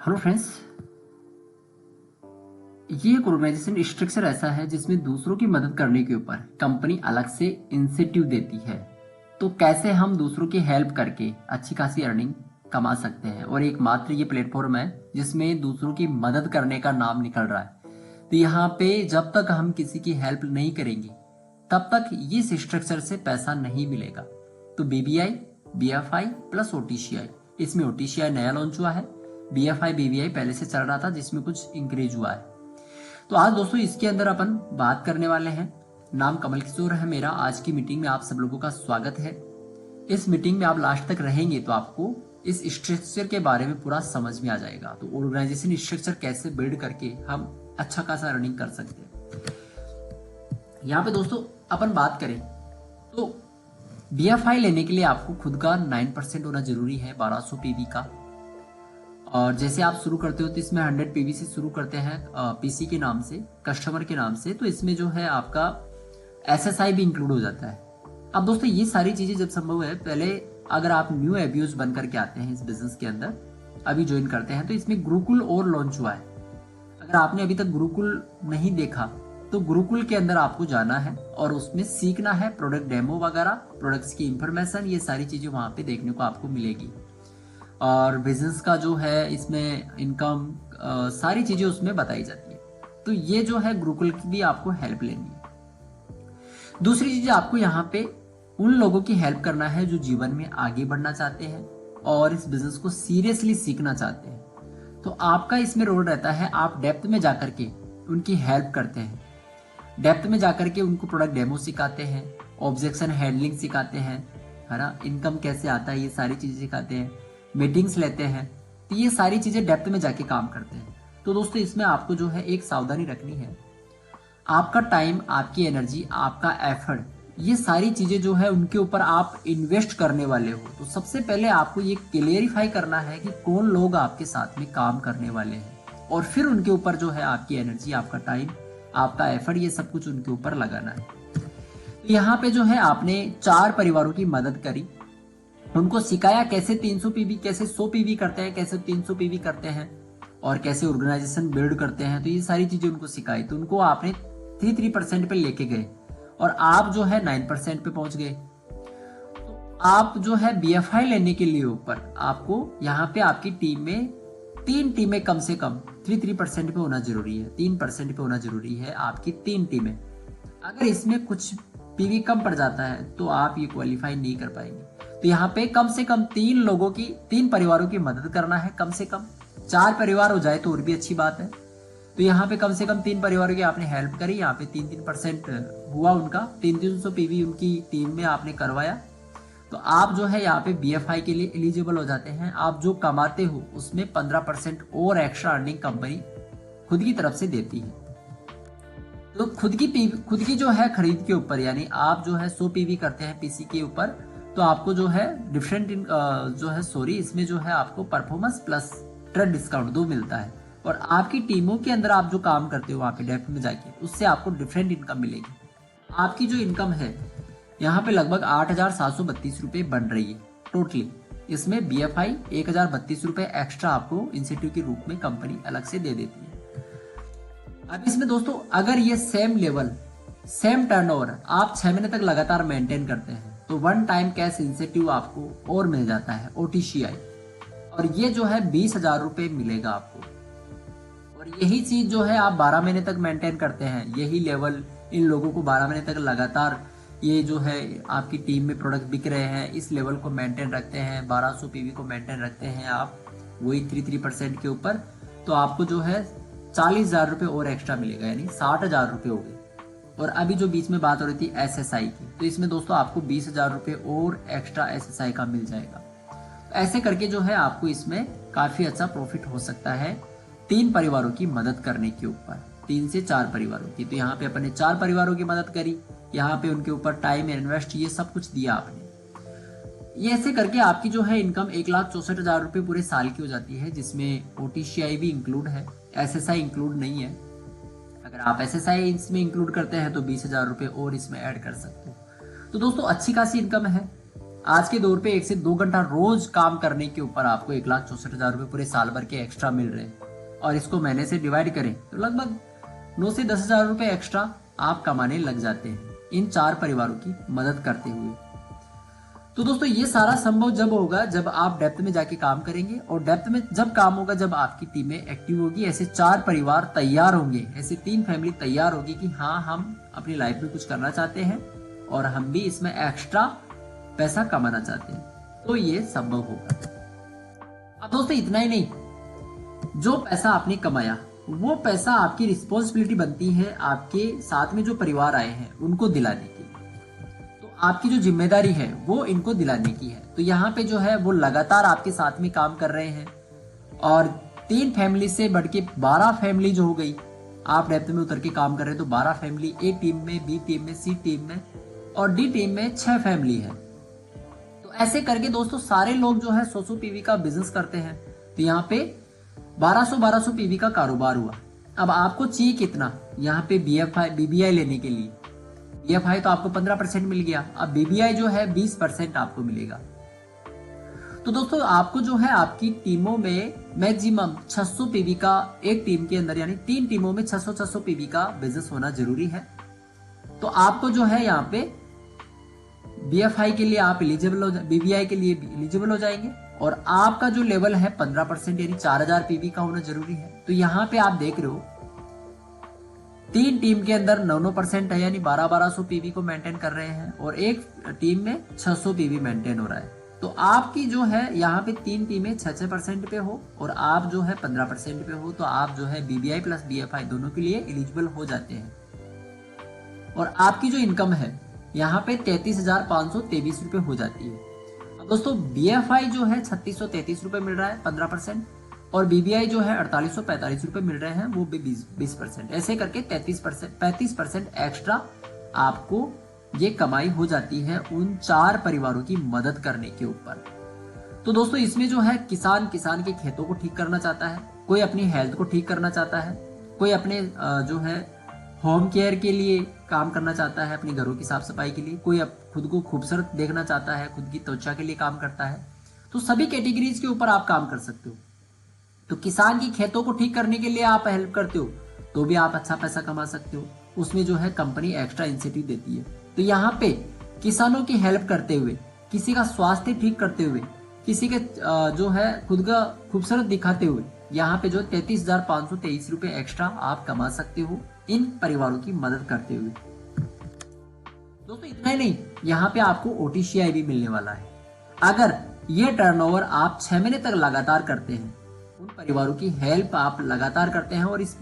Hello friends, ये एक organisation structure ऐसा है जिसमें दूसरों की मदद करने के ऊपर कंपनी अलग से इंसेंटिव देती है। तो कैसे हम दूसरों की हेल्प करके अच्छी खासी अर्निंग कमा सकते हैं, और एकमात्र ये प्लेटफॉर्म है जिसमें दूसरों की मदद करने का नाम निकल रहा है। तो यहाँ पे जब तक हम किसी की हेल्प नहीं करेंगे तब तक इस स्ट्रक्चर से पैसा नहीं मिलेगा। तो बीबीआई, बीएफआई प्लस ओटीसीआई, इसमें ओटीसीआई नया लॉन्च हुआ है, बीएफआई बीबीआई पहले से चल रहा था जिसमें कुछ इंक्रीज हुआ है। तो आज दोस्तों इसके अंदर अपन बात करने वाले हैं। नाम कमल किशोर है मेरा। आज की मीटिंग में आप सब लोगों का स्वागत है। इस मीटिंग में आप लास्ट तक रहेंगे तो आपको इस स्ट्रक्चर के बारे में पूरा समझ में आ जाएगा। तो ऑर्गेनाइजेशन स्ट्रक्चर कैसे बिल्ड करके हम अच्छा खासा अर्निंग कर सकते हैं। यहाँ पे दोस्तों अपन बात करें तो बीएफआई लेने के लिए आपको खुद का 9% होना जरूरी है, 1200 पीवी का। और जैसे आप शुरू करते हो तो इसमें 100 पीवी से शुरू करते हैं पीसी के नाम से, कस्टमर के नाम से। तो इसमें जो है आपका एसएसआई भी इंक्लूड हो जाता है। अब दोस्तों ये सारी चीजें जब संभव है, पहले अगर आप न्यू एब्यूज बन करके आते हैं इस बिजनेस के अंदर, अभी ज्वाइन करते हैं, तो इसमें गुरुकुल और लॉन्च हुआ है। अगर आपने अभी तक गुरुकुल नहीं देखा तो गुरुकुल के अंदर आपको जाना है और उसमें सीखना है, प्रोडक्ट डेमो वगैरह, प्रोडक्ट्स की इंफॉर्मेशन, ये सारी चीजें वहां पे देखने को आपको मिलेगी। और बिजनेस का जो है इसमें इनकम सारी चीजें उसमें बताई जाती है। तो ये जो है गुरुकुल की भी आपको हेल्प लेनी है। दूसरी चीज, आपको यहाँ पे उन लोगों की हेल्प करना है जो जीवन में आगे बढ़ना चाहते हैं और इस बिजनेस को सीरियसली सीखना चाहते हैं। तो आपका इसमें रोल रहता है, आप डेप्थ में जाकर के उनकी हेल्प करते हैं। डेप्थ में जाकर के उनको प्रोडक्ट डेमो सिखाते हैं, ऑब्जेक्शन हैंडलिंग सिखाते हैं, है ना, इनकम कैसे आता है, ये सारी चीजें सिखाते हैं, मीटिंग्स लेते हैं। तो ये सारी चीजें डेप्थ में जाके काम करते हैं। तो दोस्तों इसमें आपको जो है एक सावधानी रखनी है, आपका टाइम, आपकी एनर्जी, आपका एफर्ट, ये सारी चीजें जो है उनके ऊपर आप इन्वेस्ट करने वाले हो। तो सबसे पहले आपको ये क्लियरिफाई करना है कि कौन लोग आपके साथ में काम करने वाले हैं, और फिर उनके ऊपर जो है आपकी एनर्जी, आपका टाइम, आपका एफर्ट, ये सब कुछ उनके ऊपर लगाना है। तो यहाँ पे जो है आपने 4 परिवारों की मदद करी, उनको सिखाया कैसे 300 पीवी, कैसे 100 पीवी करते हैं, कैसे 300 पीवी करते हैं, और कैसे ऑर्गेनाइजेशन बिल्ड करते हैं। तो ये सारी चीजें उनको सिखाई। तो उनको आपने 3% पे लेके गए और आप जो है 9% पे पहुंच गए। तो आप जो है बीएफआई लेने के लिए ऊपर आपको यहाँ पे आपकी टीम में 3 टीमें कम से कम 3% पे होना जरूरी है, 3% पे होना जरूरी है आपकी 3 टीमें। अगर इसमें कुछ पीवी कम पड़ जाता है तो आप ये क्वालिफाई नहीं कर पाएंगे। तो यहाँ पे कम से कम 3 लोगों की, 3 परिवारों की मदद करना है। कम से कम 4 परिवार हो जाए तो और भी अच्छी बात है। तो यहाँ पे कम से कम 3 परिवारों की आपने हेल्प करी। यहाँ पे 3% हुआ उनका, 300 पीवी उनकी टीम में आपने करवाया। तो आप जो है यहाँ पे बीएफआई के लिए एलिजिबल हो जाते हैं। आप जो कमाते हो उसमें 15% और एक्स्ट्रा अर्निंग कंपनी खुद की तरफ से देती है। तो खुद की जो है खरीद के ऊपर, यानी आप जो है 100 पीवी करते हैं पीसी के ऊपर, तो आपको जो है इसमें जो है आपको परफॉर्मेंस प्लस ट्रेड डिस्काउंट 2 मिलता है। और आपकी टीमों के अंदर आप जो काम करते हो वहां पे डेप्थ में जाके, उससे आपको डिफरेंट इनकम मिलेगी। आपकी जो इनकम है यहाँ पे लगभग 8,732 रुपए बन रही है टोटली। इसमें बीएफआई 1,032 रुपए एक्स्ट्रा आपको इंसेंटिव के रूप में कंपनी अलग से दे देती है। अब इसमें दोस्तों अगर ये सेम लेवल, सेम टर्नओवर आप 6 महीने तक लगातार मेंटेन करते हैं तो 1 टाइम कैश इंसेंटिव आपको और मिल जाता है, ओटीसीआई। और ये जो है 20,000 रुपए मिलेगा आपको। और यही चीज जो है आप 12 महीने तक मेंटेन करते हैं, यही लेवल इन लोगों को 12 महीने तक लगातार, ये जो है आपकी टीम में प्रोडक्ट बिक रहे हैं, इस लेवल को मेंटेन रखते हैं, 1200 पीवी को मेंटेन रखते हैं आप, वही 3% के ऊपर, तो आपको जो है 40,000 रुपए और एक्स्ट्रा मिलेगा, यानी 60,000 रुपए हो गए। और अभी जो बीच में बात हो रही थी एसएसआई की, तो इसमें दोस्तों आपको 20,000 रुपए और एक्स्ट्रा एसएसआई का मिल जाएगा। ऐसे करके जो है आपको इसमें काफी अच्छा प्रॉफिट हो सकता है 3 परिवारों की मदद करने के ऊपर, 3 से 4 परिवारों की। तो यहाँ पे अपने 4 परिवारों की मदद करी, यहाँ पे उनके ऊपर टाइम इन्वेस्ट, ये सब कुछ दिया आपने। ये ऐसे करके आपकी जो है इनकम 1,64,000 रुपए पूरे साल की हो जाती है, जिसमें ओटीसीआई भी इंक्लूड है, एसएसआई इंक्लूड नहीं है। अगर आप एसएसआई इसमें इंक्लूड करते हैं तो 20,000 रुपए और इसमें ऐड कर सकते हो। तो दोस्तों अच्छी खासी इनकम है। आज के दौर पे 1 से 2 घंटा रोज काम करने के ऊपर आपको 1,64,000 रुपए पूरे साल भर के एक्स्ट्रा मिल रहे हैं, और इसको महीने से डिवाइड करें तो लगभग 9 से 10 हजार रुपए एक्स्ट्रा आप कमाने लग जाते हैं इन 4 परिवारों की मदद करते हुए। तो दोस्तों ये सारा संभव जब होगा जब आप डेप्थ में जाके काम करेंगे, और डेप्थ में जब काम होगा जब आपकी टीमें एक्टिव होगी, ऐसे 4 परिवार तैयार होंगे, ऐसे 3 फैमिली तैयार होगी कि हाँ हम अपनी लाइफ में कुछ करना चाहते हैं और हम भी इसमें एक्स्ट्रा पैसा कमाना चाहते हैं, तो ये संभव होगा। अब दोस्तों इतना ही नहीं, जो पैसा आपने कमाया वो पैसा आपकी रिस्पॉन्सिबिलिटी बनती है आपके साथ में जो परिवार आए हैं उनको दिलाने की। तो आपकी जो जिम्मेदारी है वो इनको दिलाने की है। तो यहाँ पे जो है वो लगातार आपके साथ में काम कर रहे हैं, और 3 फैमिली से बढ़ के 12 फैमिली जो हो गई, आप डेप्थ में उतर के काम कर रहे हैं तो 12 फैमिली ए टीम में, बी टीम में, सी टीम में और डी टीम में 6 फैमिली है। तो ऐसे करके दोस्तों सारे लोग जो है 100 पीवी का बिजनेस करते हैं। तो यहाँ पे 1200 पीवी का कारोबार हुआ। अब आपको चाहिए कितना यहाँ पे बीबीआई लेने के लिए? बीएफआई तो आपको 15% मिल गया, अब बीबीआई जो है 20% आपको मिलेगा। तो दोस्तों आपको जो है आपकी टीमों में मैक्सिमम 600 पीवी का, एक टीम के अंदर यानी 3 टीमों में 600 पीवी का बिजनेस होना जरूरी है। तो आपको जो है यहाँ पे बीएफआई के लिए आप एलिजिबल हो, बीबीआई के लिए एलिजिबल हो जाएंगे, और आपका जो लेवल है 15% यानी 4000 पीवी का होना जरूरी है। तो यहाँ पे आप देख रहे हो 3 टीम के अंदर 9% है यानी 1200 पीवी को मेंटेन कर रहे हैं, और एक टीम में 600 पीवी मेंटेन हो रहा है। तो आपकी जो है यहाँ पे 3 टीमें 6% पे हो और आप जो है 15% पे हो, तो आप जो है बीबीआई प्लस बीएफआई दोनों के लिए एलिजिबल हो जाते हैं। और आपकी जो इनकम है यहाँ पे 33,523 रुपए हो जाती है। अब दोस्तों बीएफआई जो है 3633 रुपए मिल रहा है 15%, और बीबीआई जो है 4845 रुपए मिल रहे हैं वो भी 20%। ऐसे करके 35% एक्स्ट्रा आपको ये कमाई हो जाती है उन 4 परिवारों की मदद करने के ऊपर। तो दोस्तों इसमें जो है किसान के खेतों को ठीक करना चाहता है, कोई अपनी हेल्थ को ठीक करना चाहता है, कोई अपने जो है होम केयर के लिए काम करना चाहता है, अपने घरों की साफ सफाई के लिए, कोई खुद को खूबसूरत देखना चाहता है, खुद की त्वचा के लिए काम करता है। तो सभी कैटेगरीज के ऊपर आप काम कर सकते हो। तो किसान की खेतों को ठीक करने के लिए आप हेल्प करते हो तो भी आप अच्छा पैसा कमा सकते हो, उसमें जो है कंपनी एक्स्ट्रा इंसेंटिव देती है। तो यहाँ पे किसानों की हेल्प करते हुए, किसी का स्वास्थ्य ठीक करते हुए, किसी के जो है खुद का खूबसूरत दिखाते हुए, यहाँ पे जो 33,523 रुपए एक्स्ट्रा आप कमा सकते हो इन परिवारों की मदद करते हुए। दोस्तों इतना ही नहीं, यहाँ पे आपको ओटीसीआई भी मिलने वाला है। अगर ये टर्नओवर आप 6 महीने तक लगातार करते हैं, उन परिवारों की हेल्प आप लगातार करते हैं और इस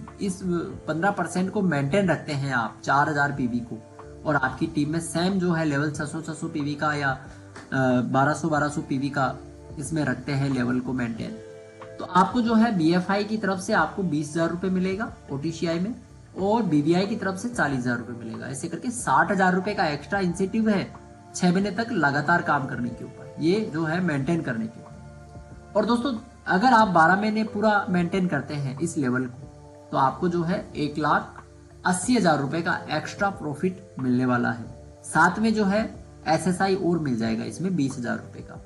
15% को मेंटेन रखते हैं आप 4000 पीवी को, और आपकी टीम में सेम जो है लेवल 600 पीवी का या 1200 पीवी का इसमें रखते हैं लेवल को मेंटेन, तो आपको जो है बीएफआई की तरफ से आपको 20,000 रुपए मिलेगा ओटीसीआई में, और बीबीआई की तरफ से 40,000 रुपए मिलेगा। ऐसे करके 60,000 रुपए का एक्स्ट्रा इंसेंटिव है 6 महीने तक लगातार काम करने के ऊपर, ये जो है मेंटेन करने के ऊपर। और दोस्तों अगर आप 12 महीने पूरा मेंटेन करते हैं इस लेवल को, तो आपको जो है 1,80,000 रुपए का एक्स्ट्रा प्रॉफिट मिलने वाला है। साथ में जो है एसएसआई और मिल जाएगा इसमें 20,000 रुपए का।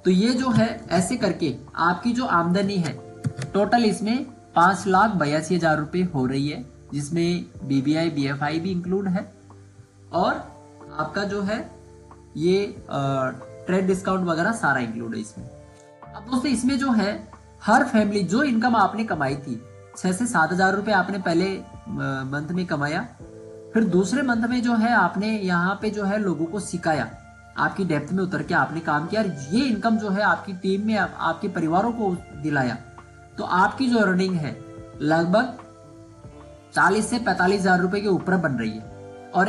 तो ये जो है ऐसे करके आपकी जो आमदनी है टोटल इसमें 5,82,000 रुपए हो रही है, जिसमें बीबीआई बीएफआई भी इंक्लूड है, और आपका जो है ये ट्रेड डिस्काउंट वगैरह सारा इंक्लूड है इसमें। अब दोस्तों इसमें जो है हर फैमिली जो इनकम आपने कमाई थी 6 से 7,000 रुपए आपने पहले मंथ में कमाया, फिर दूसरे मंथ में जो है आपने यहाँ पे जो है लोगों को सिखाया, आपकी डेप्थ में उतर के आपने काम किया, ये इनकम जो है आपकी टीम में आपके परिवारों को दिलाया, तो आपकी जो अर्निंग है लगभग 40 से 45,000 रुपए के ऊपर बन रही है। और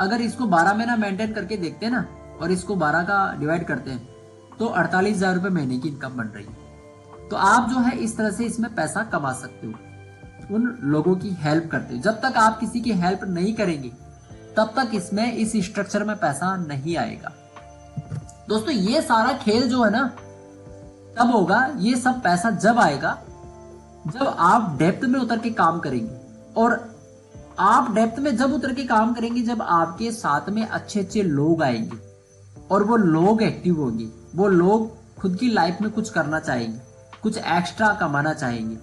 अगर इसको 12 महीना मेंटेन करके देखते हैं ना, और इसको 12 का डिवाइड करते हैं, तो 48,000 रुपए महीने की इनकम बन रही है। तो आप जो है इस तरह से इसमें पैसा कमा सकते हो उन लोगों की हेल्प करते हो। जब तक आप किसी की हेल्प नहीं करेंगे तब तक इसमें इस स्ट्रक्चर में पैसा नहीं आएगा। दोस्तों ये सारा खेल जो है ना तब होगा, ये सब पैसा जब आएगा जब आप डेप्थ में उतर के काम करेंगे, और आप डेप्थ में जब उतर के काम करेंगे जब आपके साथ में अच्छे अच्छे लोग आएंगे, और वो लोग एक्टिव होंगे, वो लोग खुद की लाइफ में कुछ करना चाहेंगे, कुछ एक्स्ट्रा कमाना चाहेंगे।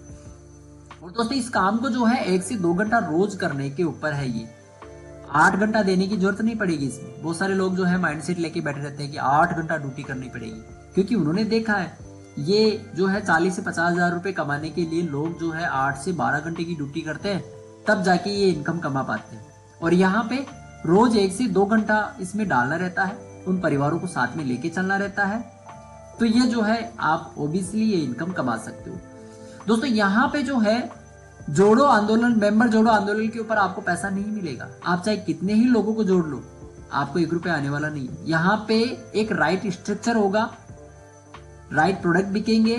और दोस्तों इस काम को जो है 1 से 2 घंटा रोज करने के ऊपर है। ये 8 घंटा देने की जरूरत नहीं पड़ेगी इसमें। बहुत सारे लोग जो है माइंडसेट लेके बैठे रहते हैं कि 8 घंटा ड्यूटी करनी पड़ेगी, क्योंकि उन्होंने देखा है ये जो है 40 से 50 हजार रुपए कमाने के लिए लोग जो है 8 से 12 घंटे की ड्यूटी करते हैं, तब जाके ये इनकम कमा पाते हैं। और यहाँ पे रोज 1 से 2 घंटा इसमें डालना रहता है, उन परिवारों को साथ में लेके चलना रहता है। तो ये जो है आप ओबियसली ये इनकम कमा सकते हो। दोस्तों यहाँ पे जो है जोड़ो आंदोलन, मेंबर जोड़ो आंदोलन के ऊपर आपको पैसा नहीं मिलेगा। आप चाहे कितने ही लोगों को जोड़ लो, आपको 1 रुपया आने वाला नहीं है। यहाँ पे एक राइट स्ट्रक्चर होगा, राइट प्रोडक्ट बिकेंगे,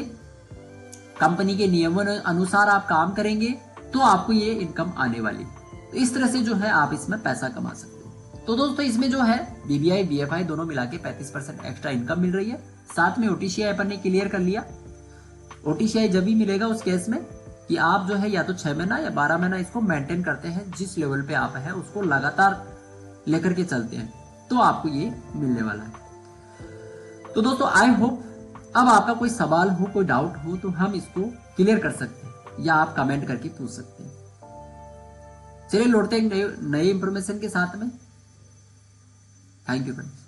कंपनी के नियमों अनुसार आप काम करेंगे, तो आपको ये इनकम आने वाली। तो इस तरह से जो है आप इसमें पैसा कमा सकते हो। तो दोस्तों इसमें जो है बीबीआई बीएफआई दोनों मिला के 35% एक्स्ट्रा इनकम मिल रही है। साथ में ओटीसीआई अपन ने क्लियर कर लिया। ओटीसीआई जब भी मिलेगा उस केस में कि आप जो है या तो 6 महीना या 12 महीना इसको मेंटेन करते हैं, जिस लेवल पे आप है उसको लगातार लेकर के चलते हैं, तो आपको ये मिलने वाला है। तो दोस्तों आई होप अब आपका कोई सवाल हो, कोई डाउट हो, तो हम इसको क्लियर कर सकते हैं या आप कमेंट करके पूछ सकते हैं। चलिए लौटते हैं नए इंफॉर्मेशन के साथ में। Thank you friends.